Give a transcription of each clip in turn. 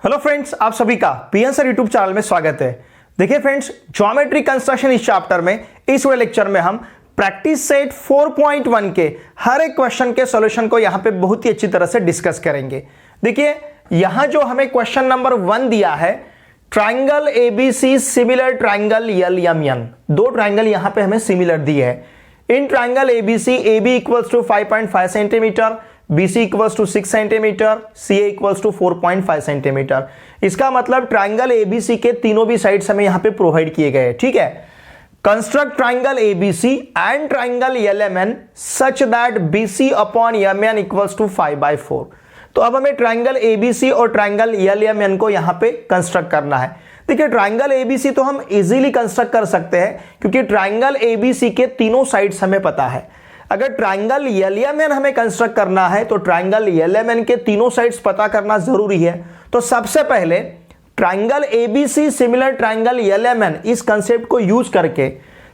Hello friends, आप सभी का पीएन सर यूट्यूब चैनल में स्वागत है। देखिए फ्रेंड्स, ज्योमेट्री कंस्ट्रक्शन इस चैप्टर में इस वाले लेक्चर में हम प्रैक्टिस सेट 4.1 के हर एक क्वेश्चन के सॉल्यूशन को यहां पे बहुत ही अच्छी तरह से डिस्कस करेंगे। देखिए यहां जो हमें क्वेश्चन नंबर 1 दिया है, triangle ABC similar triangle LMN, दो ट्राइंगल यहां पे हमें सिमिलर दिए है। In triangle ABC AB equals to 5.5 centimetre, BC equals to 6 centimetre, CA equals to 4.5 centimetre. इसका मतलब ट्राइंगल ABC के तीनों भी साइड्स हमें यहां पे प्रोवाइड किए गए हैं। ठीक है, construct triangle ABC and triangle LMN such that BC upon MN equals to 5/4। तो अब हमें ट्राइंगल ABC और ट्राइंगल LMN को यहां पे कंस्ट्रक्ट करना है। देखिए ट्राइंगल ABC तो हम इजीली कंस्ट्रक्ट कर सकते हैं क्योंकि ट्राइंगल ABC के तीनों साइड्स हमें पता है। अगर ट्राइंगल LMN हमें कंस्ट्रक्ट करना है तो ट्राइंगल LMN के तीनों साइड्स पता करना जरूरी है। तो सबसे पहले triangle ABC similar triangle LMN इस कंसेप्ट को यूज करके,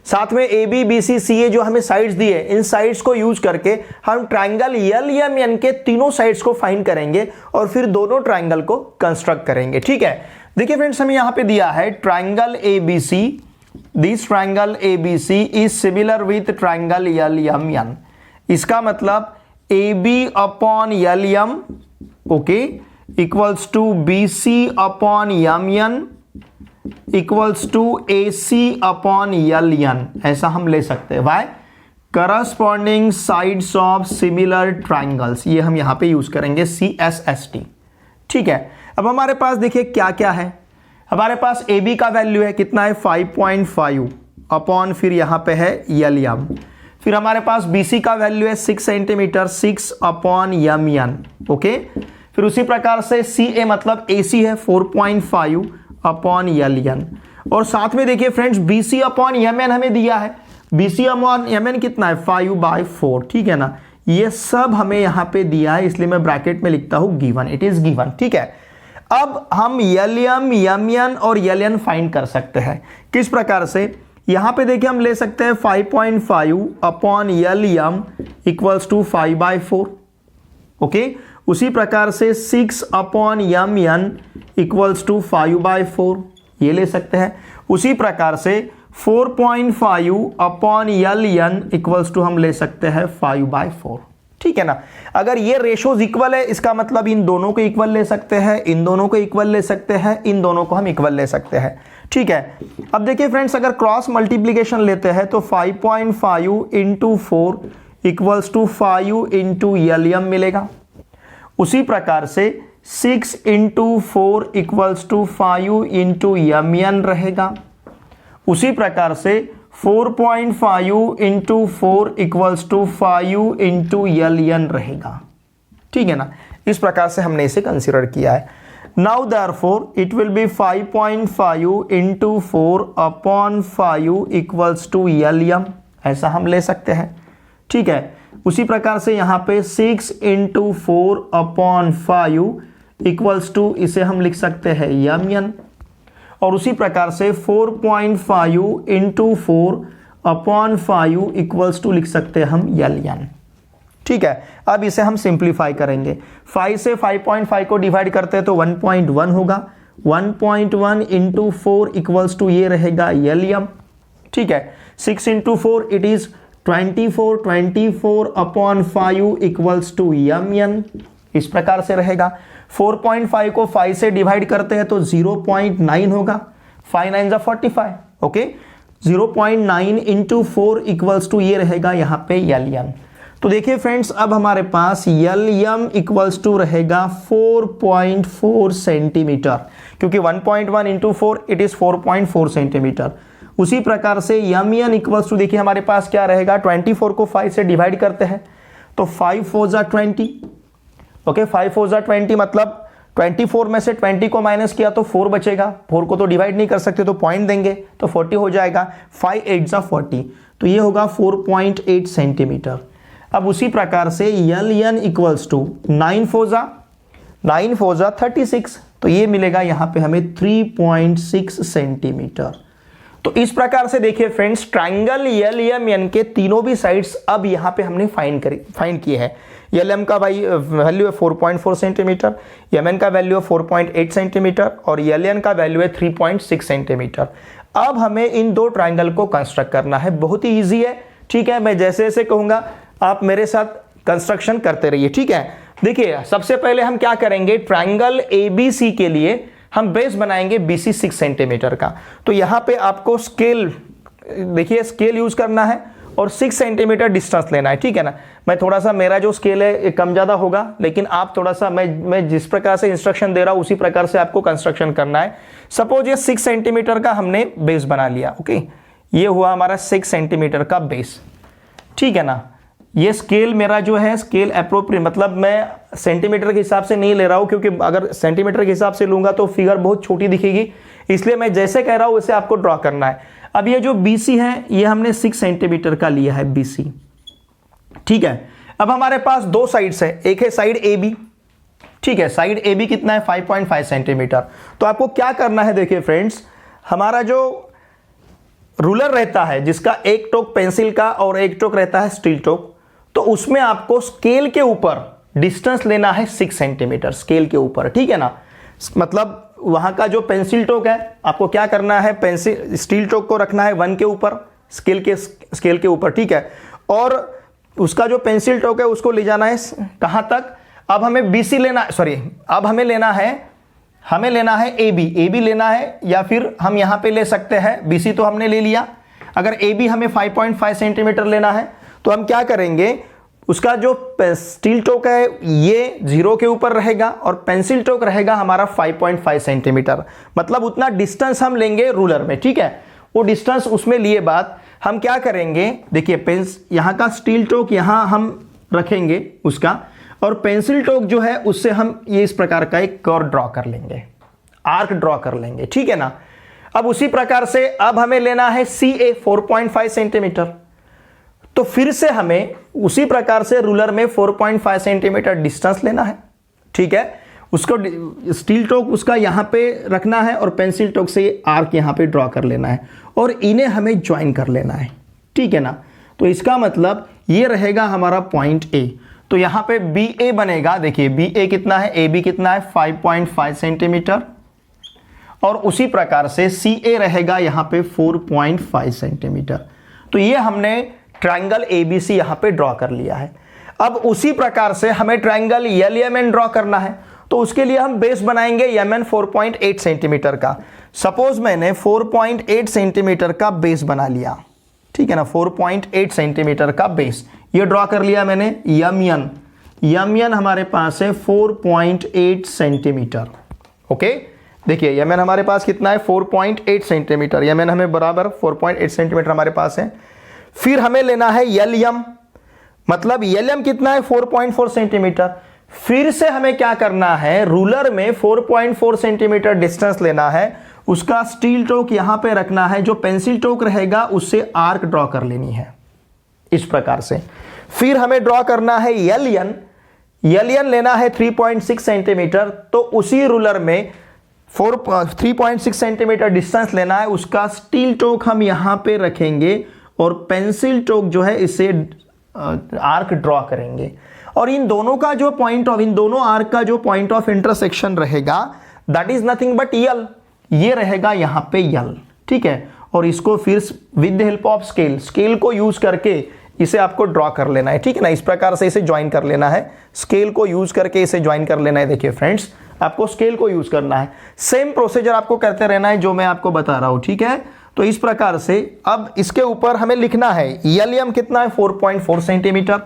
साथ में AB BC CA जो हमें साइड्स दिए, इन साइड्स को यूज करके हम ट्राइंगल LMN के तीनों साइड्स को फाइंड करेंगे और फिर दोनों ट्राइंगल को कंस्ट्रक्ट करेंगे। ठीक है, देखिए फ्रेंड्स, हमें यहां पे दिया है triangle ABC, this triangle ABC is similar with triangle LMN। इसका मतलब AB upon LM okay equals to BC upon MN equals to AC upon LN, ऐसा हम ले सकते हैं। Why? Corresponding sides of similar triangles, ये हम यहां पे यूज करेंगे CSST। ठीक है, अब हमारे पास देखिए क्या क्या है। हमारे पास AB का वैल्यू है, कितना है 5.5 अपॉन फिर यहां पे है LM। फिर हमारे पास BC का वैल्यू है 6 सेंटीमीटर, 6 अपॉन MN ओके। फिर उसी प्रकार से CA मतलब AC है 4.5 अपॉन LN। और साथ में देखिए फ्रेंड्स BC अपॉन MN हमें दिया है, BC अपॉन MN कितना है 5/4। ठीक है ना, ये सब हमें यहां पे दिया है, इसलिए मैं ब्रैकेट में लिखता हूं गिवन, इट इज गिवन। ठीक है, अब हम LM, MN और LN फाइंड कर सकते हैं। किस प्रकार से? यहां पे देखिए हम ले सकते हैं 5.5 upon LM equals to 5/4 okay. उसी प्रकार से 6 अपॉन MN इक्वल्स टू 5/4, ये ले सकते हैं। उसी प्रकार से 4.5 अपॉन LN इक्वल्स टू हम ले सकते हैं 5/4। ठीक है ना, अगर ये रेशोज इक्वल है इसका मतलब इन दोनों को इक्वल ले सकते हैं, इन दोनों को इक्वल ले सकते हैं, इन दोनों को हम इक्वल ले सकते हैं। ठीक है, अब देखिए फ्रेंड्स, अगर क्रॉस मल्टीप्लीकेशन लेते हैं तो 5.5 into 4 equals to 5 into LM मिलेगा। उसी प्रकार से 6 into 4 equals to 5 into MN रहेगा। उसी प्रकार से 4.5 into 4 equals to 5 into LN रहेगा। ठीक है ना, इस प्रकार से हमने इसे कंसीडर किया है। Now therefore it will be 5.5 into 4 upon 5 equals to LM, ऐसा हम ले सकते हैं। ठीक है, उसी प्रकार से यहाँ पे 6 इंटू 4 अपॉन 5 इक्वल्स टू, इसे हम लिख सकते हैं MN। और उसी प्रकार से 4.5 इंटू 4 अपॉन 5 इक्वल्स टू लिख सकते हैं हम LN। ठीक है, अब इसे हम सिंप्लीफाई करेंगे। 5 से 5.5 को डिवाइड करते हैं तो 1.1 होगा। 1.1 इंटू 4 इक्वल्स टू ये रहेगा LM। ठीक है, 6 into 4 it is 24, 24 upon 5 equals to MN, इस प्रकार से रहेगा। 4.5 को 5 से डिवाइड करते हैं तो 0.9 होगा। 5 9 जा 45 ओके। 0.9 इंटू 4 इक्वल्स टू ये रहेगा यहाँ पे LN। तो देखिए फ्रेंड्स, अब हमारे पास LM इक्वल्स टू रहेगा 4.4 सेंटीमीटर, क्योंकि 1.1 इंटू 4 इट इज 4.4 सेंटीमीटर। उसी प्रकार से MN इक्वल्स टू देखिए हमारे पास क्या रहेगा, 24 को 5 से डिवाइड करते हैं तो 5 4 जा 20 ओके। 5 4 जा 20 मतलब 24 में से 20 को माइनस किया तो 4 बचेगा। 4 को तो डिवाइड नहीं कर सकते तो पॉइंट देंगे तो 40 हो जाएगा। 5 8 जा 40, तो ये होगा 4.8 सेंटीमीटर। अब उसी प्रकार से LN इक्वल्स टू 9 4 जा 36, तो ये मिलेगा यहाँ पे हमें 3.6 सेंटीमीटर। तो इस प्रकार से देखिए फ्रेंड्स, ट्राइंगल LMN के तीनों भी साइड्स अब यहाँ पे हमने फाइंड किए हैं। एल एम का भाई वैल्यू है 4.4 सेंटीमीटर, एम एन का वैल्यू है 4.8 सेंटीमीटर और एल एन का वैल्यू है 3.6 सेंटीमीटर। अब हमें इन दो ट्राइंगल को कंस्ट्रक्ट करना है, बहुत ही ईजी है, ठीक है। मैं जैसे जैसे कहूँगा आप मेरे साथ कंस्ट्रक्शन करते रहिए, ठीक है। देखिए सबसे पहले हम क्या करेंगे, ट्राइंगल ABC के लिए हम बेस बनाएंगे BC 6 सेंटीमीटर का। तो यहाँ पे आपको स्केल, देखिए स्केल यूज करना है और 6 सेंटीमीटर डिस्टेंस लेना है, ठीक है ना। मैं थोड़ा सा, मेरा जो स्केल है कम ज़्यादा होगा, लेकिन आप थोड़ा सा, मैं जिस प्रकार से इंस्ट्रक्शन दे रहा हूँ उसी प्रकार से आपको कंस्ट्रक्शन करना है। सपोज ये 6 सेंटीमीटर का हमने बेस बना लिया, ओके, ये हुआ हमारा 6 सेंटीमीटर का बेस, ठीक है ना। ये स्केल मेरा जो है स्केल अप्रोप्रिएट, मतलब मैं सेंटीमीटर के हिसाब से नहीं ले रहा हूँ, क्योंकि अगर सेंटीमीटर के हिसाब से लूंगा तो फिगर बहुत छोटी दिखेगी, इसलिए मैं जैसे कह रहा हूँ वैसे आपको ड्रॉ करना है। अब ये जो BC है ये हमने 6 सेंटीमीटर का लिया है BC, ठीक है। अब हमारे पास दो साइड्स है, एक है साइड AB, ठीक है। साइड AB कितना है 5.5 सेंटीमीटर। तो आपको क्या करना है, देखिए फ्रेंड्स, हमारा जो रूलर रहता है जिसका एक टोक पेंसिल का और एक टोक रहता है स्टील टोक, तो उसमें आपको स्केल के ऊपर डिस्टेंस लेना है 6 सेंटीमीटर, स्केल के ऊपर, ठीक है ना। मतलब वहां का जो पेंसिल टोक है आपको क्या करना है, पेंसिल स्टील टोक को रखना है 1 के ऊपर, स्केल के ऊपर, ठीक है। और उसका जो पेंसिल टोक है उसको ले जाना है कहां तक, अब हमें BC लेना, सॉरी अब हमें लेना है AB लेना है, या फिर हम यहां पे ले सकते हैं BC तो हमने ले लिया। अगर AB हमें 5.5 सेंटीमीटर लेना है तो हम क्या करेंगे, उसका जो स्टील टोक है ये 0 के ऊपर रहेगा और पेंसिल टोक रहेगा हमारा 5.5 सेंटीमीटर, मतलब उतना डिस्टेंस हम लेंगे रूलर में, ठीक है। वो डिस्टेंस उसमें लिए बाद हम क्या करेंगे, देखिए यहाँ का स्टील टोक यहाँ हम रखेंगे उसका, और पेंसिल टोक जो है उससे हम ये इस प्रकार का एक कर्व ड्रॉ कर लेंगे, आर्क ड्रॉ कर लेंगे, ठीक है ना। अब उसी प्रकार से अब हमें लेना है CA 4.5 सेंटीमीटर, तो फिर से हमें उसी प्रकार से रूलर में 4.5 सेंटीमीटर डिस्टेंस लेना है, ठीक है। उसको स्टील टोक उसका यहां पे रखना है और पेंसिल टोक से ये आर्क यहां पे ड्रॉ कर लेना है और इन्हें हमें ज्वाइन कर लेना है, ठीक है ना। तो इसका मतलब ये रहेगा हमारा पॉइंट A। तो यहां पे BA बनेगा, देखिए BA कितना है, AB कितना है 5.5 सेंटीमीटर, और उसी प्रकार से CA रहेगा यहां पे 4.5 सेंटीमीटर। तो ये हमने ट्राइंगल ABC यहां पे ड्रॉ कर लिया है। अब उसी प्रकार से हमें ट्राइंगल LMN ड्रॉ करना है, तो उसके लिए हम बेस बनाएंगे MN 4.8 सेंटीमीटर का। सपोज मैंने 4.8 सेंटीमीटर का बेस बना लिया, ठीक है ना, 4.8 सेंटीमीटर का बेस ये ड्रॉ कर लिया मैंने। MN हमारे पास है 4.8 सेंटीमीटर, ओके। देखिए MN हमारे पास कितना है 4.8 सेंटीमीटर, MN हमें बराबर 4.8 सेंटीमीटर हमारे पास है। फिर हमें लेना है LM, मतलब LM कितना है 4.4 सेंटीमीटर। फिर से हमें क्या करना है, रूलर में 4.4 सेंटीमीटर डिस्टेंस लेना है, उसका स्टील टोक यहां पे रखना है, जो पेंसिल टोक रहेगा उससे आर्क ड्रॉ कर लेनी है इस प्रकार से। फिर हमें ड्रॉ करना है LN लेना है 3.6 सेंटीमीटर, तो उसी रूलर में 3.6 सेंटीमीटर डिस्टेंस लेना है, उसका स्टील टोक हम यहां पे रखेंगे और पेंसिल टोक जो है इसे आर्क ड्रॉ करेंगे। और इन दोनों का जो इन दोनों आर्क का जो पॉइंट ऑफ इंटरसेक्शन रहेगा दैट इज नथिंग बट यल, ये रहेगा यहां पे यल, ठीक है। और इसको फिर with the help of scale को यूज करके इसे आपको ड्रॉ कर लेना है, ठीक है ना। इस प्रकार से इसे ज्वाइन कर लेना है, स्केल को यूज करके इसे ज्वाइन कर लेना है। देखिए फ्रेंड्स, आपको स्केल को यूज करना है, सेम प्रोसीजर आपको करते रहना है जो मैं आपको बता रहा हूं, ठीक है। तो इस प्रकार से अब इसके ऊपर हमें लिखना है LM कितना है 4.4 सेंटीमीटर,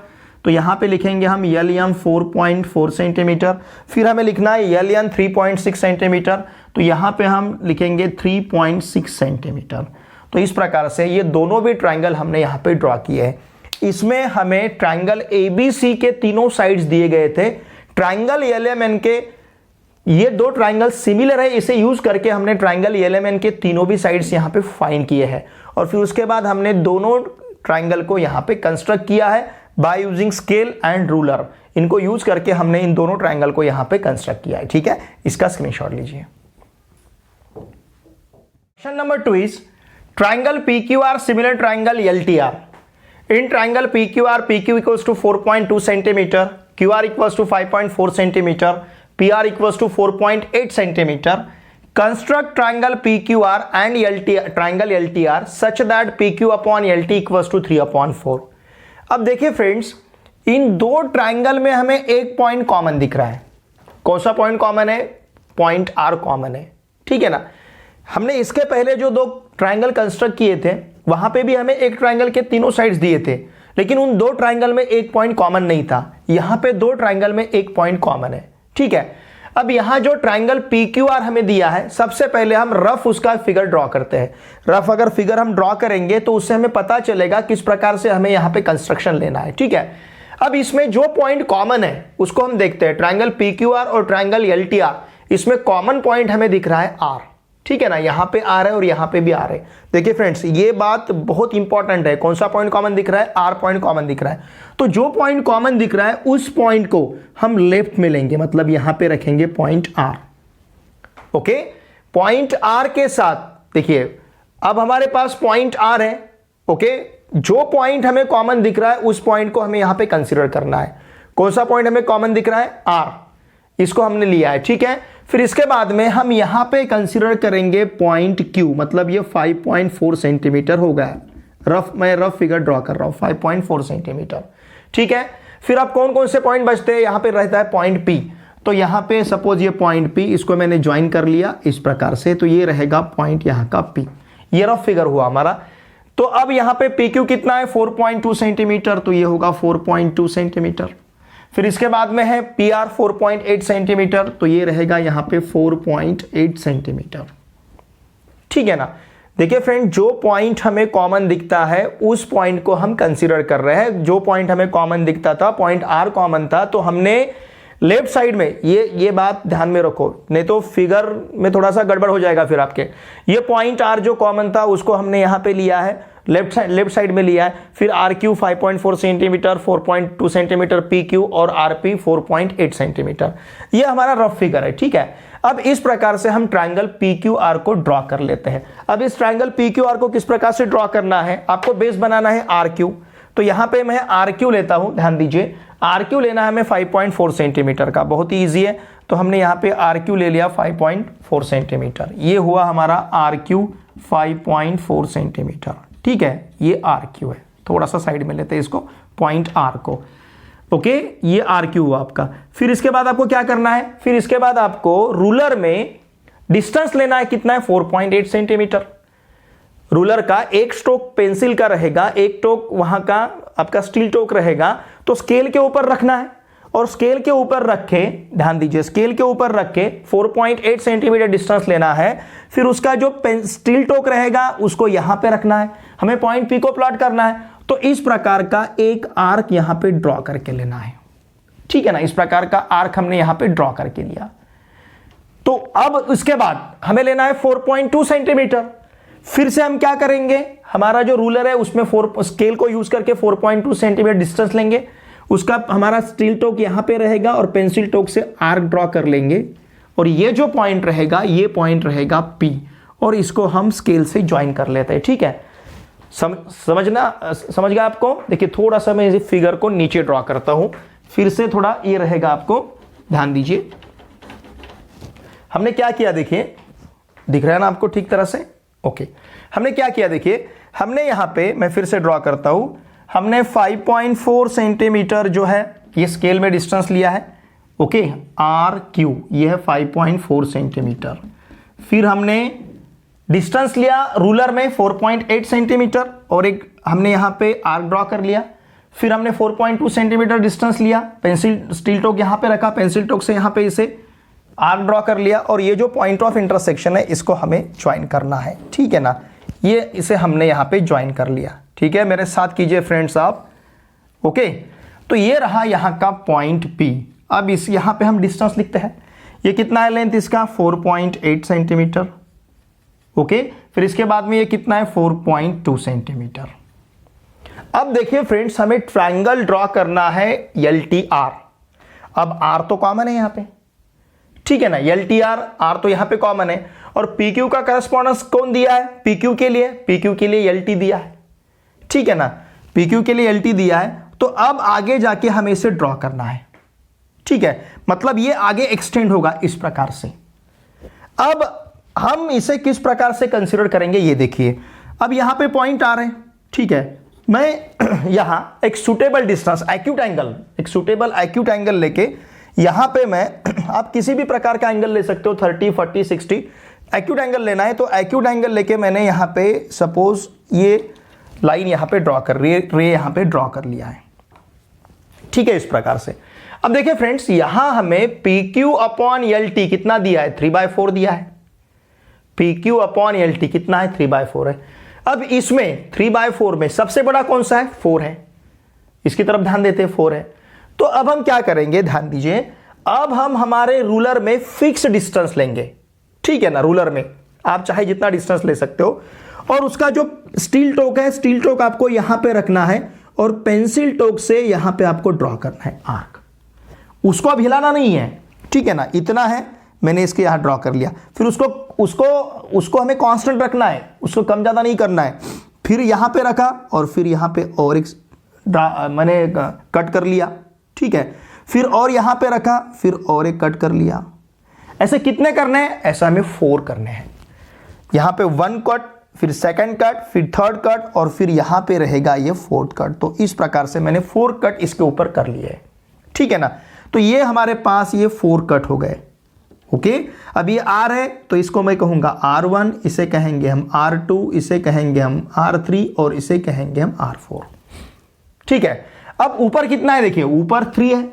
तो यहां पे लिखेंगे हम LM 4.4 सेंटीमीटर। फिर हमें लिखना है LN 3.6 सेंटीमीटर, तो यहां पे हम लिखेंगे 3.6 सेंटीमीटर। तो इस प्रकार से ये दोनों भी ट्राइंगल हमने यहां पे ड्रॉ किए हैं। इसमें हमें ट्राइंगल ABC के तीनों साइड्स दिए गए थे। ट्राइंगल LMN के ये दो ट्राइंगल सिमिलर है, इसे यूज करके हमने ट्राइंगल LMN के तीनों भी साइड्स यहां पे फाइंड किए हैं, और फिर उसके बाद हमने दोनों ट्राइंगल को यहां पे कंस्ट्रक्ट किया है by using scale and ruler. इनको यूज करके हमने इन दोनों ट्राइंगल को यहां पे कंस्ट्रक्ट किया है, ठीक है। इसका स्क्रीनशॉट लीजिए। Question number 2 is triangle PQR similar triangle LTR। In triangle PQR PQ equals to 4.2 centimetre, Q R equals to 5.4 centimetre, P R equals to 4.8 centimetre, construct triangle P Q R and triangle L T R such that P Q upon L T equals to 3/4। अब देखिए friends, इन दो triangle में हमें एक point common दिख रहा है। कौन सा पॉइंट कॉमन है? पॉइंट आर कॉमन है, ठीक है ना। हमने इसके पहले जो दो ट्राइंगल कंस्ट्रक्ट किए थे वहां पे भी हमें एक ट्राइंगल के तीनों साइड्स दिए थे, लेकिन उन दो ट्राइंगल में एक पॉइंट कॉमन नहीं था। यहां पे दो ट्राइंगल में एक पॉइंट कॉमन है, ठीक है। अब यहां जो ट्राइंगल पी क्यू आर हमें दिया है, सबसे पहले हम रफ उसका फिगर ड्रॉ करते हैं। रफ अगर फिगर हम ड्रॉ करेंगे तो उससे हमें पता चलेगा किस प्रकार से हमें यहां पे कंस्ट्रक्शन लेना है, ठीक है। अब इसमें जो पॉइंट कॉमन है उसको हम देखते हैं। ट्राइंगल पी क्यू आर और ट्राइंगल एल टी आर, इसमें कॉमन पॉइंट हमें दिख रहा है आर, ठीक है ना। यहां पे आर है और यहां पे भी आर है। देखिए फ्रेंड्स, ये बात बहुत इंपॉर्टेंट है। कौन सा पॉइंट कॉमन दिख रहा है? आर पॉइंट कॉमन दिख रहा है। तो जो पॉइंट कॉमन दिख रहा है उस पॉइंट को हम लेफ्ट में लेंगे, मतलब यहां पे रखेंगे point R. Okay, point R के साथ देखिए, अब हमारे पास पॉइंट आर है। ओके, जो पॉइंट हमें कॉमन दिख रहा है उस पॉइंट को हमें यहां पे कंसीडर करना है। कौन सा पॉइंट हमें कॉमन दिख रहा है? आर, इसको हमने लिया है, ठीक है। फिर इसके बाद में हम यहां पे कंसीडर करेंगे पॉइंट क्यू, मतलब ये 5.4 सेंटीमीटर हो गया। मैं रफ फिगर ड्रॉ कर रहा हूं, 5.4 सेंटीमीटर, ठीक है। फिर अब कौन कौन से पॉइंट बचते हैं? यहां पे रहता है पॉइंट पी। तो यहां पे सपोज ये पॉइंट पी, इसको मैंने ज्वाइन कर लिया इस प्रकार से, तो ये रहेगा पॉइंट यहां का पी। ये रफ फिगर हुआ हमारा। तो अब यहां पे पी क्यू कितना है? 4.2 सेंटीमीटर, तो ये होगा 4.2 सेंटीमीटर। फिर इसके बाद में है पी आर 4.8 सेंटीमीटर, तो ये रहेगा यहां पे 4.8 सेंटीमीटर, ठीक है ना। देखिए फ्रेंड, जो पॉइंट हमें कॉमन दिखता है उस पॉइंट को हम कंसीडर कर रहे हैं। जो पॉइंट हमें कॉमन दिखता था, पॉइंट आर कॉमन था, तो हमने लेफ्ट साइड में, ये बात ध्यान में रखो, नहीं तो फिगर में थोड़ा सा गड़बड़ हो जाएगा फिर आपके। ये पॉइंट आर जो कॉमन था उसको हमने यहां पे लिया है, लेफ्ट साइड में लिया है। फिर R Q 5.4 centimetre, 4.2 centimetre P Q और आर पी 4.8 सेंटीमीटर। ये हमारा रफ फिगर है, ठीक है। अब इस प्रकार से हम ट्राइंगल पी क्यू आर को ड्रॉ कर लेते हैं। अब इस ट्राइंगल पी क्यू आर को किस प्रकार से ड्रॉ करना है? आपको बेस बनाना है आर क्यू। तो यहां पे मैं आर क्यू लेता हूं, ध्यान दीजिए, आर क्यू लेना है हमें 5.4 सेंटीमीटर का, बहुत ही ईजी है। तो हमने यहां पे आर क्यू ले लिया 5.4 सेंटीमीटर। ये हुआ हमारा आर क्यू 5.4 सेंटीमीटर, ठीक है। ये आर क्यू है, थोड़ा सा साइड में लेते हैं इसको, पॉइंट आर को। ओके, ये आर क्यू हुआ आपका। फिर इसके बाद आपको क्या करना है? फिर इसके बाद आपको रूलर में डिस्टेंस लेना है, कितना है? 4.8 सेंटीमीटर। रूलर का एक स्ट्रोक पेंसिल का रहेगा, एक टोक वहां का आपका स्टील टोक रहेगा, तो स्केल के ऊपर रखना है और स्केल के ऊपर रख के, ध्यान दीजिए, स्केल के ऊपर रख के 4.8 सेंटीमीटर डिस्टेंस लेना है। फिर उसका जो स्टील टोक रहेगा उसको यहां पे रखना है, हमें पॉइंट पी को प्लॉट करना है। तो इस प्रकार का एक आर्क यहां पे ड्रॉ करके लेना है, ठीक है ना। इस प्रकार का आर्क हमने यहां पे ड्रॉ करके लिया। तो अब इसके बाद हमें लेना है 4.2 सेंटीमीटर। फिर से हम क्या करेंगे? हमारा जो रूलर है उसमें स्केल को यूज करके 4.2 सेंटीमीटर डिस्टेंस लेंगे। उसका हमारा स्टील टोक यहां पे रहेगा और पेंसिल टोक से आर्क ड्रॉ कर लेंगे। और ये जो पॉइंट रहेगा, ये पॉइंट रहेगा P, और इसको हम स्केल से ज्वाइन कर लेते हैं, ठीक है। समझ गया आपको? देखिए, थोड़ा सा मैं इस फिगर को नीचे ड्रॉ करता हूं, फिर से थोड़ा ये रहेगा, आपको ध्यान दीजिए। हमने क्या किया, देखिए, दिख रहा है ना आपको ठीक तरह से? ओके, हमने क्या किया, देखिए, हमने यहां पे, मैं फिर से ड्रॉ करता हूं, हमने 5.4 सेंटीमीटर जो है ये स्केल में डिस्टेंस लिया है। ओके, आर क्यू, ये है 5.4 सेंटीमीटर। फिर हमने डिस्टेंस लिया रूलर में 4.8 सेंटीमीटर और एक हमने यहां पे आर्क ड्रॉ कर लिया। फिर हमने 4.2 सेंटीमीटर डिस्टेंस लिया, पेंसिल स्टील टोक यहां पे रखा, पेंसिल टोक से यहां पे इसे आर्क ड्रॉ कर लिया, और ये जो पॉइंट ऑफ इंटरसेक्शन है इसको हमें ज्वाइन करना है, ठीक है ना। ये इसे हमने यहां पे ज्वाइन कर लिया, ठीक है। मेरे साथ कीजिए फ्रेंड्स आप। ओके, तो ये रहा यहां का पॉइंट P। अब इस यहां पे हम डिस्टेंस लिखते हैं। ये कितना है लेंथ इसका? 4.8 सेंटीमीटर। ओके, फिर इसके बाद में ये कितना है? 4.2 सेंटीमीटर। अब देखिए फ्रेंड्स, हमें ट्राइंगल ड्रॉ करना है LTR। अब R तो कॉमन है यहां पे, ठीक है ना। LTR, R तो यहां पे कॉमन है, और PQ का करस्पॉन्डेंस कौन दिया है? PQ के लिए LT दिया है, ठीक है ना। PQ के लिए LT दिया है। तो अब आगे जाके हमें इसे ड्रॉ करना है। ठीक है, मतलब ये आगे एक्सटेंड होगा इस प्रकार से। अब हम इसे किस प्रकार से कंसीडर करेंगे ये देखिए। अब यहां पे पॉइंट आ रहे हैं, ठीक है, मैं यहां एक सुटेबल डिस्टेंस एक्यूट एंगल, एक सुटेबल एक्यूट एंगल लेके यहां पे मैं आप किसी भी प्रकार का एंगल ले सकते हो, 30, 40, 60 एक्यूट एंगल लेना है तो एक्यूट एंगल लेके मैंने यहां पे सपोज ये लाइन यहां पे ड्रॉ कर रे यहां पे ड्रॉ कर लिया है, ठीक है, इस प्रकार से। अब देखिए फ्रेंड्स, यहां हमें PQ अपॉन LT कितना दिया है, 3/4 दिया है। PQ अपॉन LT कितना है, 3/4 है। अब इसमें 3/4 में सबसे बड़ा कौन सा है, 4 है। इसकी तरफ ध्यान देते हैं, 4 है। तो अब हम क्या करेंगे, ध्यान दीजिए, अब हम हमारे रूलर में फिक्स डिस्टेंस लेंगे, ठीक है ना। रूलर में आप चाहे जितना डिस्टेंस ले सकते हो, और उसका जो स्टील टोक है, स्टील टोक आपको यहां पे रखना है और पेंसिल टोक से यहां पे आपको ड्रॉ करना है आर्क। उसको अब हिलाना नहीं है, ठीक है ना, इतना है, मैंने इसके यहां ड्रॉ कर लिया। फिर उसको हमें कांस्टेंट रखना है, उसको कम ज्यादा नहीं करना है। फिर यहां पे रखा और फिर यहां पे और एक मैंने कट कर लिया, ठीक है। फिर और यहां पे रखा, फिर और एक कट कर लिया। ऐसे कितने करने हैं, ऐसा हमें 4 करने हैं। यहां पे 1 कट, फिर सेकंड कट, फिर थर्ड कट, और फिर यहां पे रहेगा ये 4th कट। तो इस प्रकार से मैंने 4 कट इसके ऊपर कर लिए, ठीक है ना। तो ये हमारे पास ये 4 कट हो गए, ओके। अब ये R है तो इसको मैं कहूंगा R1, इसे कहेंगे हम R2, इसे कहेंगे हम R3 और इसे कहेंगे हम R4, ठीक है। अब ऊपर कितना है, देखिए ऊपर 3 है,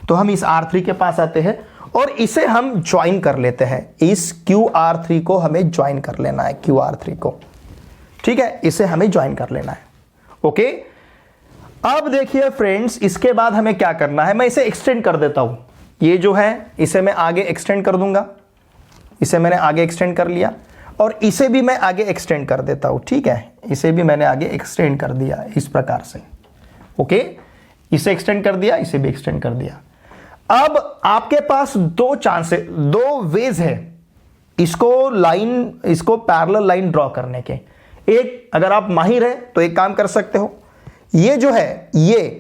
तो हम इस R3 के पास आते हैं और इसे हम ज्वाइन कर लेते हैं। इस QR3 को हमें ज्वाइन कर लेना है, QR3 को, ठीक है, इसे हमें ज्वाइन कर लेना है, ओके। अब देखिए फ्रेंड्स, इसके बाद हमें क्या करना है, मैं इसे एक्सटेंड कर देता हूं। ये जो है इसे मैं आगे एक्सटेंड कर दूंगा, इसे मैंने आगे एक्सटेंड कर लिया, और इसे भी मैं आगे एक्सटेंड कर देता हूं, ठीक है, इसे भी मैंने आगे एक्सटेंड कर दिया इस प्रकार से, ओके। इसे एक्सटेंड कर दिया, इसे भी एक्सटेंड कर दिया। अब आपके पास 2 वेज है इसको पैरेलल लाइन ड्रॉ करने के। एक, अगर आप माहिर है तो एक काम कर सकते हो, ये जो है ये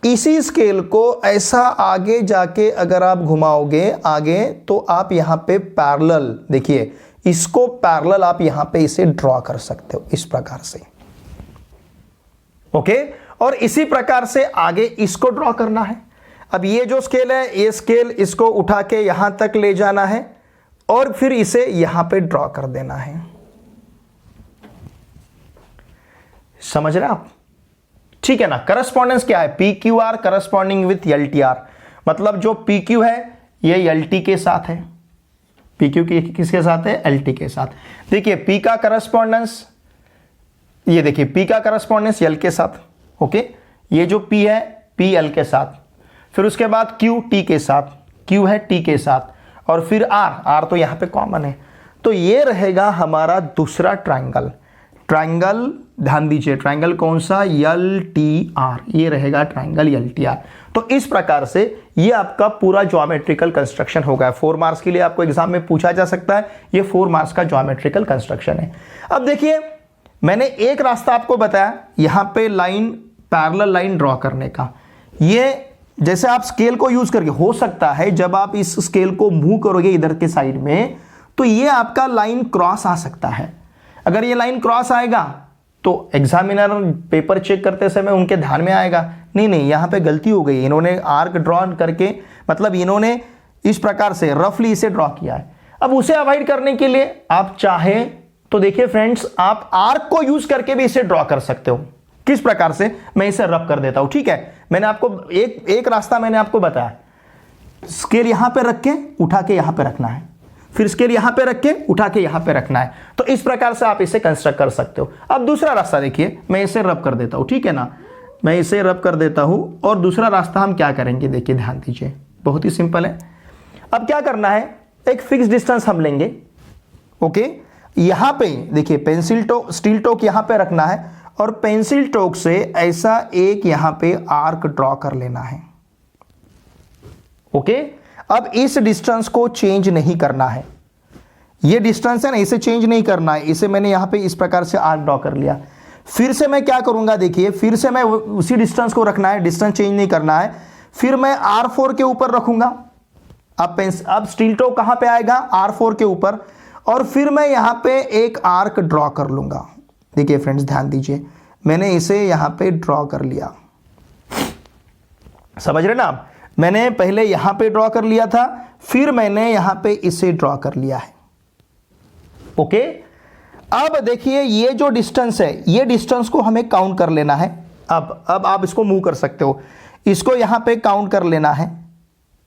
इसी स्केल को ऐसा आगे जाके अगर आप घुमाओगे आगे, तो आप यहां पे पैरेलल, देखिए इसको पैरेलल आप यहां पे इसे ड्रॉ कर सकते हो इस प्रकार से, ओके। और इसी प्रकार से आगे इसको ड्रॉ करना है। अब ये जो स्केल है, ये स्केल इसको उठा के यहां तक ले जाना है और फिर इसे यहां पे ड्रॉ कर देना है। समझ रहे आप, ठीक है ना। करस्पॉन्डेंस क्या है, PQR करस्पॉन्डिंग विथ LTR, मतलब जो PQ है ये LT के साथ है, PQ किसके साथ है, LT के साथ। देखिए P का करस्पॉन्डेंस, ये देखिए P का करस्पॉन्डेंस L के साथ, ओके। ये जो P है P L के साथ, फिर उसके बाद Q T के साथ, Q है T के साथ, और फिर R तो यहां पे कॉमन है। तो ये रहेगा हमारा दूसरा ट्रायंगल। ध्यान दीजिए, ट्रायंगल कौन सा, LTR, ये रहेगा ट्रायंगल LTR। तो इस प्रकार से ये आपका पूरा ज्योमेट्रिकल कंस्ट्रक्शन होगा। 4 मार्क्स के लिए आपको एग्जाम में पूछा जा सकता है, ये 4 मार्क्स का ज्योमेट्रिकल कंस्ट्रक्शन है। अब देखिए, मैंने एक रास्ता आपको बताया यहां पे लाइन, पैरेलल लाइन ड्रॉ करने का। ये जैसे आप स्केल को यूज करके, हो सकता है जब आप इस स्केल को मूव करोगे इधर के साइड में, तो ये आपका लाइन क्रॉस आ सकता है। अगर ये लाइन क्रॉस आएगा तो एग्जामिनर पेपर चेक करते समय उनके ध्यान में आएगा, नहीं यहां पे गलती हो गई, इन्होंने आर्क ड्रॉ करके, मतलब इन्होंने इस प्रकार से रफली इसे ड्रॉ किया है। अब उसे अवॉइड करने के लिए आप चाहे तो देखिए फ्रेंड्स, आप आर्क को यूज करके भी इसे ड्रॉ कर सकते हो। किस प्रकार से, मैं इसे रब कर देता हूं, ठीक है। मैंने आपको एक रास्ता मैंने आपको बताया, स्केल यहां पे रख के उठा के यहां पे रखना है, फिर स्केल यहां पे रख के उठा के यहां पे रखना है। तो इस प्रकार से आप इसे कंस्ट्रक्ट कर सकते हो। अब दूसरा रास्ता देखिए, मैं इसे रब कर देता हूं, ठीक है ना, मैं इसे रब कर देता हूं। और दूसरा रास्ता हम क्या करेंगे, देखिए ध्यान दीजिए, बहुत ही सिंपल है। अब क्या करना है, एक फिक्स डिस्टेंस हम लेंगे, ओके। यहां पे देखिए पेंसिल टोक, स्टील टोक यहां पे रखना है और पेंसिल टोक से ऐसा एक यहां पे आर्क ड्रॉ कर लेना है, ओके। अब इस डिस्टेंस को चेंज नहीं करना है, ये डिस्टेंस है ना, इसे चेंज नहीं करना है। इसे मैंने यहां पे इस प्रकार से आर्क ड्रॉ कर लिया। फिर से मैं क्या करूंगा, देखिए फिर से मैं उसी डिस्टेंस को रखना है, डिस्टेंस चेंज नहीं करना है। फिर मैं R4 के ऊपर रखूंगा। अब स्टील टोक कहां पे आएगा? R4 के ऊपर, और फिर मैं यहां पे एक आर्क ड्रॉ कर लूंगा। देखिए फ्रेंड्स ध्यान दीजिए, मैंने इसे यहां पे ड्रॉ कर लिया, समझ रहे ना आप? मैंने पहले यहां पे ड्रॉ कर लिया था, फिर मैंने यहां पे इसे ड्रॉ कर लिया है। ओके, अब देखिए ये जो डिस्टेंस है, ये डिस्टेंस को हमें काउंट कर लेना है। अब आप इसको मूव कर सकते हो, इसको यहां पे काउंट कर लेना है।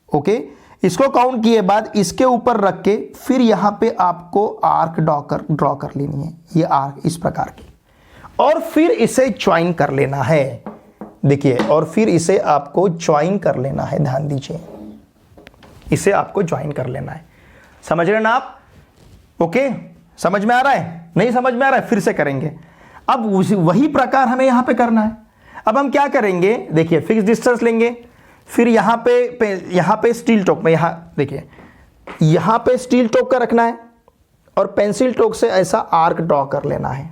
ओके, इसको काउंट किए बाद इसके ऊपर रख के फिर यहां पे आपको आर्क ड्रॉ कर लेनी है, ये आर्क इस प्रकार की, और फिर इसे ज्वाइन कर लेना है। देखिए, और फिर इसे आपको ज्वाइन कर लेना है, ध्यान दीजिए, इसे आपको ज्वाइन कर लेना है। समझ रहे ना आप? ओके, समझ में आ रहा है? नहीं समझ में आ रहा है? फिर से करेंगे। अब वही प्रकार हमें यहां पे करना है। अब हम क्या करेंगे? देखिए, फिक्स डिस्टेंस लेंगे, फिर यहां पे स्टील टोक में, यहां देखिए, यहां पे स्टील टोक का रखना है और पेंसिल टोक से ऐसा आर्क ड्रॉ कर लेना है।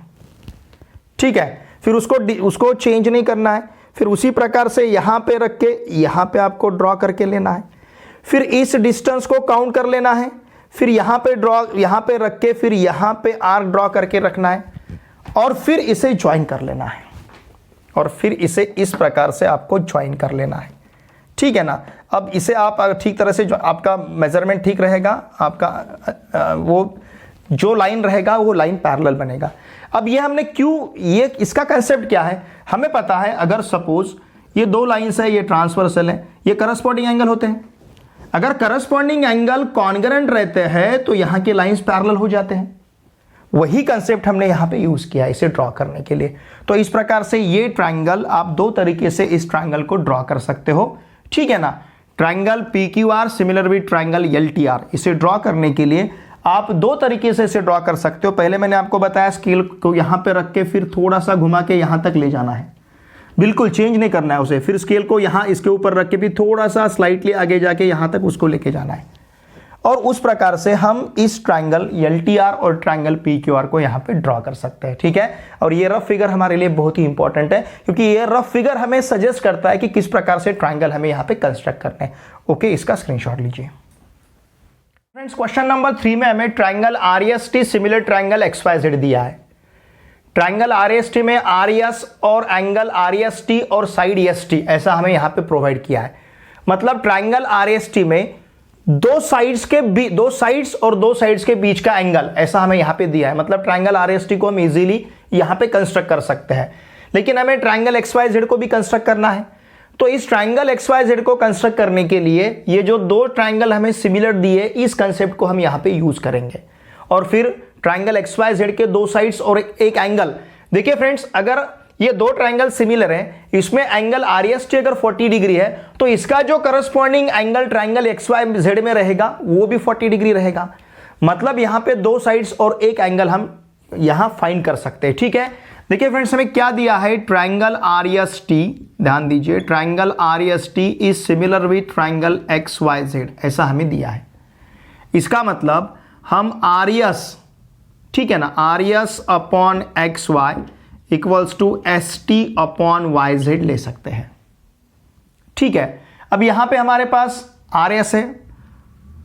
ठीक है, फिर उसको चेंज नहीं करना है। फिर उसी प्रकार से यहां पे रख के यहां पे आपको ड्रॉ करके लेना है। फिर इस डिस्टेंस को काउंट कर लेना है, फिर यहां पे रख के फिर यहां पे आर्क ड्रॉ करके रखना है, और फिर इसे ज्वाइन कर लेना है, और फिर इसे इस प्रकार से आपको ज्वाइन कर लेना है। ठीक है ना? अब इसे आप ठीक तरह से, जो आपका मेजरमेंट ठीक रहेगा, आपका वो जो लाइन रहेगा वो लाइन पैरेलल बनेगा। अब ये हमने ये इसका कंसेप्ट क्या है? हमें पता है, अगर सपोज ये दो लाइंस है, ये ट्रांसवर्सल है, ये करस्पॉन्डिंग एंगल होते हैं। अगर करस्पॉन्डिंग एंगल कॉन्ग्रुएंट रहते हैं तो यहां के लाइंस पैरेलल हो जाते हैं। वही कंसेप्ट हमने यहां पे यूज किया इसे ड्रॉ करने के लिए। तो इस प्रकार से ये ट्रायंगल, आप दो तरीके से इस ट्रायंगल को ड्रॉ कर सकते हो। ठीक है ना? Triangle PQR similar with triangle LTR, इसे ड्रॉ करने के लिए आप दो तरीके से इसे ड्रॉ कर सकते हो। पहले मैंने आपको बताया, स्केल को यहां पे रख के फिर थोड़ा सा घुमा के यहां तक ले जाना है, बिल्कुल चेंज नहीं करना है उसे। फिर स्केल को यहां इसके ऊपर रख के भी थोड़ा सा स्लाइटली आगे जाके यहां तक उसको लेके जाना है, और उस प्रकार से हम इस ट्रायंगल LTR और ट्रायंगल PQR को यहां पे ड्रॉ कर सकते हैं। ठीक है, और ये रफ फिगर हमारे लिए बहुत ही इंपॉर्टेंट है, क्योंकि ये रफ फिगर हमें सजेस्ट करता है कि किस प्रकार से ट्रायंगल हमें यहां पे कंस्ट्रक्ट करना है। ओके, इसका स्क्रीनशॉट लीजिए। फ्रेंड्स, क्वेश्चन नंबर 3 में हमें triangle REST similar triangle XYZ दिया है। ट्रायंगल REST में RES और एंगल REST और साइड EST ऐसा हमें यहां पे प्रोवाइड किया है। मतलब ट्रायंगल REST में दो साइड्स और दो साइड्स के बीच का एंगल ऐसा हमें यहां पे दिया है। मतलब ट्रायंगल REST को हम इजीली यहां पे कंस्ट्रक्ट कर सकते हैं, लेकिन हमें ट्रायंगल XYZ को भी कंस्ट्रक्ट करना है। तो इस ट्रायंगल XYZ को कंस्ट्रक्ट करने के लिए ये जो दो ट्रायंगल हमें सिमिलर दिए, इस कंसेप्ट को हम यहां पे यूज करेंगे। और फिर ट्रायंगल XYZ के दो साइड्स और एक एंगल, देखिए फ्रेंड्स, अगर ये दो ट्रायंगल सिमिलर हैं, इसमें एंगल REST अगर 40 डिग्री है तो इसका जो करस्पॉन्डिंग एंगल ट्रायंगल XYZ में रहेगा वो भी 40 डिग्री रहेगा। मतलब यहां पे दो साइड्स और एक एंगल हम यहां फाइंड कर सकते हैं। ठीक है, देखिए फ्रेंड्स, हमें क्या दिया है? ट्रायंगल REST, ध्यान दीजिए, triangle REST is similar with triangle XYZ, ऐसा हमें दिया है। इसका मतलब हम RES, ठीक है ना, RES upon XY equals to ST upon YZ ले सकते हैं। ठीक है, अब यहां पे हमारे पास RS है,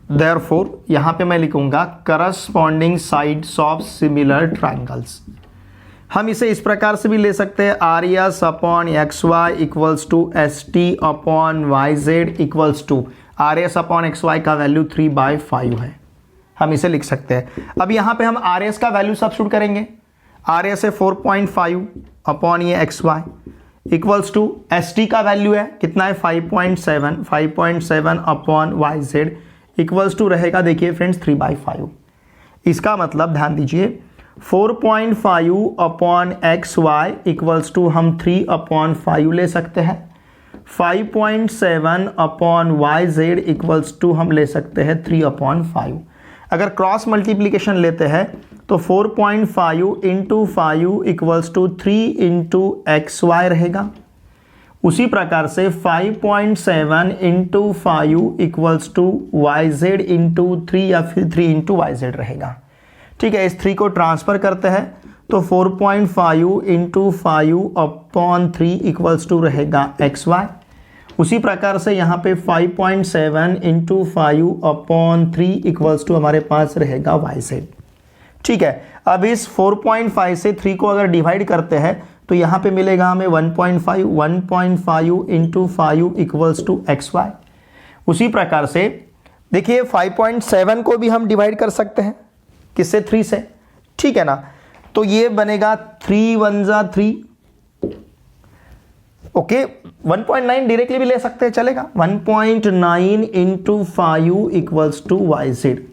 देयरफॉर यहां पे मैं लिखूंगा corresponding sides of similar triangles. हम इसे इस प्रकार से भी ले सकते हैं, RES upon XY equals to ST upon YZ equals to, RS upon XY का वैल्यू 3/5 है, हम इसे लिख सकते हैं। अब यहां पे हम RS का वैल्यू सब्स्टिट्यूट करेंगे। RS है 4.5 अपॉन ये XY इक्वल्स टू ST का वैल्यू है कितना है? 5.7 अपॉन YZ इक्वल्स टू रहेगा, देखिए फ्रेंड्स, 3/5। इसका मतलब ध्यान दीजिए, 4.5 अपॉन XY इक्वल्स टू हम 3/5 ले सकते हैं। 5.7 अपॉन YZ इक्वल्स टू हम ले सकते हैं 3/5। अगर क्रॉस मल्टीप्लीकेशन लेते हैं तो 4.5 into 5 equals to 3 into XY रहेगा। उसी प्रकार से 5.7 into 5 equals to YZ into 3 या फिर 3 इंटू YZ रहेगा। ठीक है, इस 3 को ट्रांसफर करते हैं तो 4.5 इंटू 5 अपॉन 3 इक्वल्स टू रहेगा XY। उसी प्रकार से यहाँ पे 5.7 इंटू 5/3 इक्वल्स टू हमारे पास रहेगा वाई जेड। ठीक है, अब इस 4.5 से 3 को अगर डिवाइड करते हैं तो यहाँ पे मिलेगा हमें 1.5 into 5 equals to X Y. उसी प्रकार से देखिए 5.7 को भी हम डिवाइड कर सकते हैं, किससे? 3 से। ठीक है ना, तो ये बनेगा 3 1 जा 3। ओके, 1.9 डायरेक्टली भी ले सकते हैं, चलेगा। 1.9 into 5 equals to Y Z,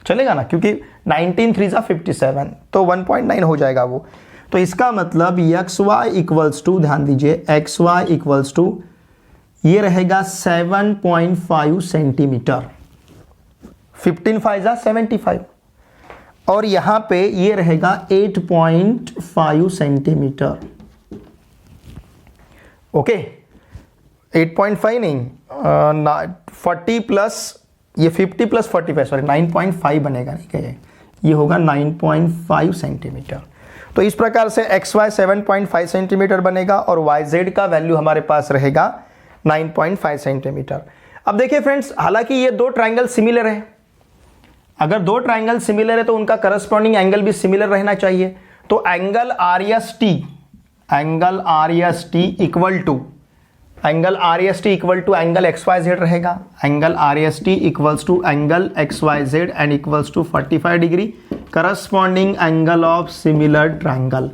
चलेगा ना, क्योंकि 19 3 जा 57, तो 1.9 हो जाएगा वो। तो इसका मतलब एक्स वाई इक्वल्स टू, ध्यान दीजिए, एक्स वाई इक्वल्स टू ये रहेगा 7.5 सेंटीमीटर। 15 5 जा 75, और यहां पे ये रहेगा 8.5 सेंटीमीटर। ओके, 8.5 नहीं, 40 प्लस ये 50 प्लस 45, सॉरी 9.5 बनेगा, नहीं कहे, ये होगा 9.5 सेंटीमीटर। तो इस प्रकार से एक्स वाई 7.5 सेंटीमीटर बनेगा और वाई जेड का वैल्यू हमारे पास रहेगा 9.5 सेंटीमीटर। अब देखिए फ्रेंड्स, हालांकि ये दो ट्राइंगल सिमिलर है, अगर दो ट्राइंगल सिमिलर है तो उनका करस्पॉन्डिंग एंगल भी सिमिलर रहना चाहिए। तो angle R S T equal to angle X Y Z रहेगा। Angle R S T equals to angle X Y Z and equals to 45 degree, corresponding angle of similar triangle.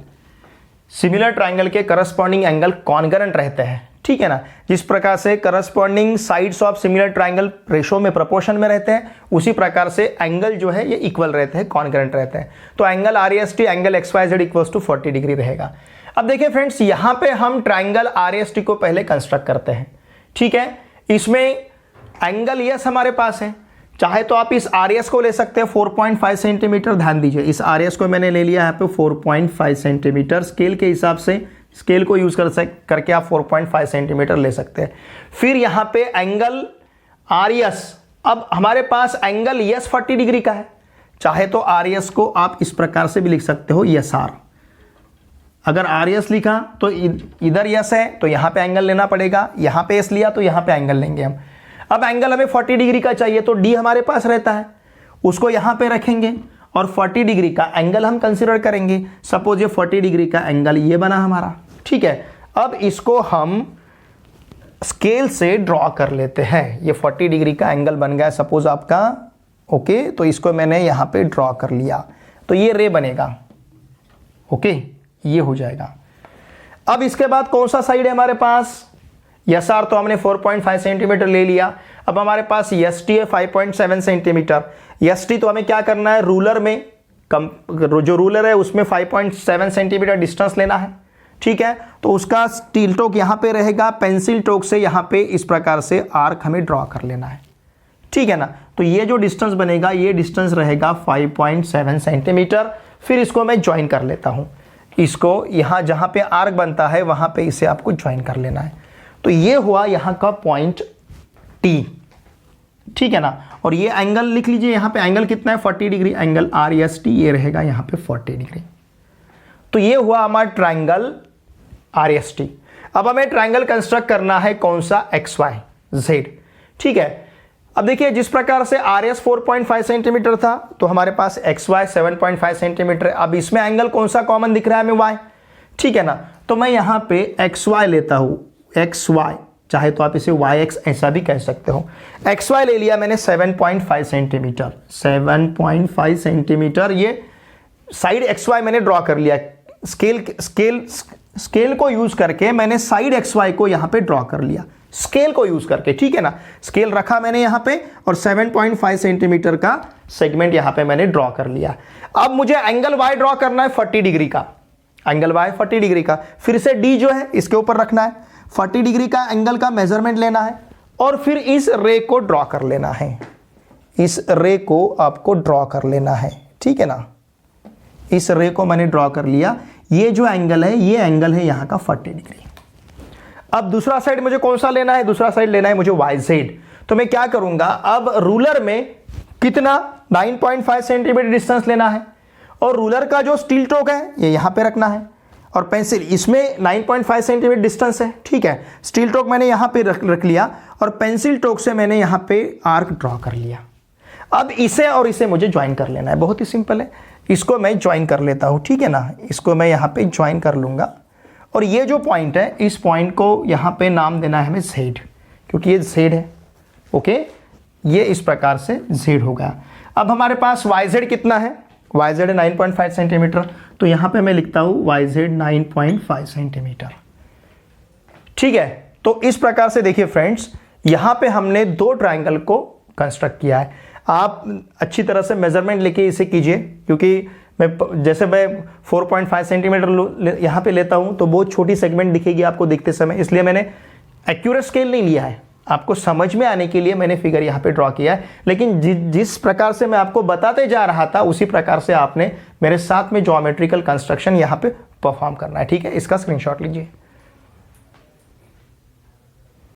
Similar triangle के corresponding angle concurrent रहते हैं। ठीक है ना, जिस प्रकार से corresponding sides of similar triangle ratio में प्रोपोर्शन में रहते हैं, उसी प्रकार से एंगल जो है ये इक्वल रहते हैं, कॉन्करेंट रहते हैं। तो angle R S T angle X Y Z equals to 40 degree रहेगा। अब देखिए फ्रेंड्स, यहां पे हम ट्राइंगल आर एस टी को पहले कंस्ट्रक्ट करते हैं। ठीक है, इसमें एंगल यस हमारे पास है, चाहे तो आप इस आर एस को ले सकते हैं 4.5 सेंटीमीटर। ध्यान दीजिए, इस आर एस को मैंने ले लिया यहाँ पे 4.5 सेंटीमीटर। स्केल के हिसाब से, स्केल को यूज करके आप 4.5 सेंटीमीटर ले सकते हैं। फिर यहां पे एंगल आर एस, अब हमारे पास एंगल यस 40 डिग्री का है, चाहे तो आर एस को आप इस प्रकार से भी लिख सकते हो, यस आर। अगर आर एस लिखा तो इधर यस है तो यहां पे एंगल लेना पड़ेगा, यहां पे एस लिया तो यहां पे एंगल लेंगे हम। अब एंगल हमें 40 डिग्री का चाहिए, तो डी हमारे पास रहता है, उसको यहां पे रखेंगे और 40 डिग्री का एंगल हम कंसीडर करेंगे। सपोज ये 40 डिग्री का एंगल ये बना हमारा। ठीक है, अब इसको हम स्केल से ड्रॉ कर लेते हैं। ये 40 डिग्री का एंगल बन गया सपोज आपका। ओके, तो इसको मैंने यहां पे ड्रॉ कर लिया, तो ये रे बनेगा। ओके, ये हो जाएगा। अब इसके बाद कौन सा साइड है हमारे पास? यस आर तो हमने 4.5 सेंटीमीटर ले लिया। अब हमारे पास यस टी है 5.7 सेंटीमीटर। यस टी तो हमें क्या करना है, रूलर में जो रूलर है उसमें 5.7 सेंटीमीटर डिस्टेंस लेना है। ठीक है, तो उसका स्टील टोक यहां पे रहेगा, पेंसिल टोक से यहां पे इस प्रकार से आर्क हमें ड्रॉ कर लेना है। ठीक है ना, तो ये जो डिस्टेंस बनेगा ये डिस्टेंस रहेगा 5.7 सेंटीमीटर। फिर इसको मैं ज्वाइन कर लेता हूं, इसको यहां जहां पे आर्क बनता है वहां पे इसे आपको ज्वाइन कर लेना है। तो ये हुआ यहां का पॉइंट टी। ठीक है ना, और ये एंगल लिख लीजिए, यहां पे एंगल कितना है 40 degree, angle R S T ये रहेगा यहां पे 40 डिग्री। तो ये हुआ हमारा ट्राइंगल आर एस टी। अब हमें ट्राइंगल कंस्ट्रक्ट करना है कौन सा, एक्स वाई जेड। ठीक है, अब देखिए जिस प्रकार से आर एस 4.5 सेंटीमीटर था तो हमारे पास एक्स वाई 7.5 सेंटीमीटर है। अब इसमें एंगल कौन सा कॉमन दिख रहा है हमें, वाई। ठीक है ना, तो मैं यहां पे एक्स वाई लेता हूं, एक्स वाई, चाहे तो आप इसे वाई एक्स ऐसा भी कह सकते हो। एक्स वाई ले लिया मैंने 7.5 सेंटीमीटर, 7.5 सेंटीमीटर ये साइड एक्स वाई मैंने ड्रॉ कर लिया। स्केल को यूज करके मैंने साइड एक्स वाई को यहां पे ड्रॉ कर लिया, स्केल को यूज करके। ठीक है ना, स्केल रखा मैंने यहां पे और 7.5 सेंटीमीटर का सेगमेंट यहां पे मैंने ड्रॉ कर लिया। अब मुझे एंगल वाई ड्रॉ करना है 40 डिग्री का, एंगल वाई 40 डिग्री का। फिर से डी जो है इसके ऊपर रखना है, 40 डिग्री का एंगल का मेजरमेंट लेना है और फिर इस रे को ड्रॉ कर लेना है। इस रे को आपको ड्रॉ कर लेना है। ठीक है ना, इस रे को मैंने ड्रॉ कर लिया। ये जो एंगल है ये एंगल है यहां का 40 डिग्री। अब दूसरा साइड मुझे कौन सा लेना है, दूसरा साइड लेना है मुझे वाई जेड। तो मैं क्या करूंगा, अब रूलर में कितना 9.5 सेंटीमीटर डिस्टेंस लेना है और रूलर का जो स्टील टोक है ये यहां पे रखना है और पेंसिल इसमें 9.5 सेंटीमीटर डिस्टेंस है, ठीक है। स्टील टोक मैंने यहाँ पे रख लिया और पेंसिल टोक से मैंने यहाँ पे आर्क ड्रॉ कर लिया। अब इसे और इसे मुझे ज्वाइन कर लेना है, बहुत ही सिंपल है। इसको मैं ज्वाइन कर लेता हूँ, ठीक है ना, इसको मैं यहाँ पे ज्वाइन कर लूँगा और ये जो पॉइंट है इस पॉइंट को यहाँ पे नाम देना है हमें Z, क्योंकि ये Z है, ओके। ये इस प्रकार से Z होगा। अब हमारे पास YZ कितना है, YZ है 9.5 सेंटीमीटर, तो यहाँ पे मैं लिखता हूँ YZ 9.5 सेंटीमीटर, ठीक है। तो इस प्रकार से देखिए फ्रेंड्स, यहाँ पे हमने दो ट्राइंगल को कंस्ट्रक्ट किया है। आप अच्छी तरह से मेजरमेंट लेके इसे कीजिए, क्योंकि जैसे मैं 4.5 सेंटीमीटर यहाँ पे लेता हूँ तो बहुत छोटी सेगमेंट दिखेगी आपको दिखते समय, इसलिए मैंने एक्यूरेट स्केल नहीं लिया है। आपको समझ में आने के लिए मैंने फिगर यहाँ पे ड्रॉ किया है, लेकिन जिस प्रकार से मैं आपको बताते जा रहा था उसी प्रकार से आपने मेरे साथ में ज्योमेट्रिकल कंस्ट्रक्शन यहाँ पे परफॉर्म करना है, ठीक है। इसका स्क्रीनशॉट लीजिए।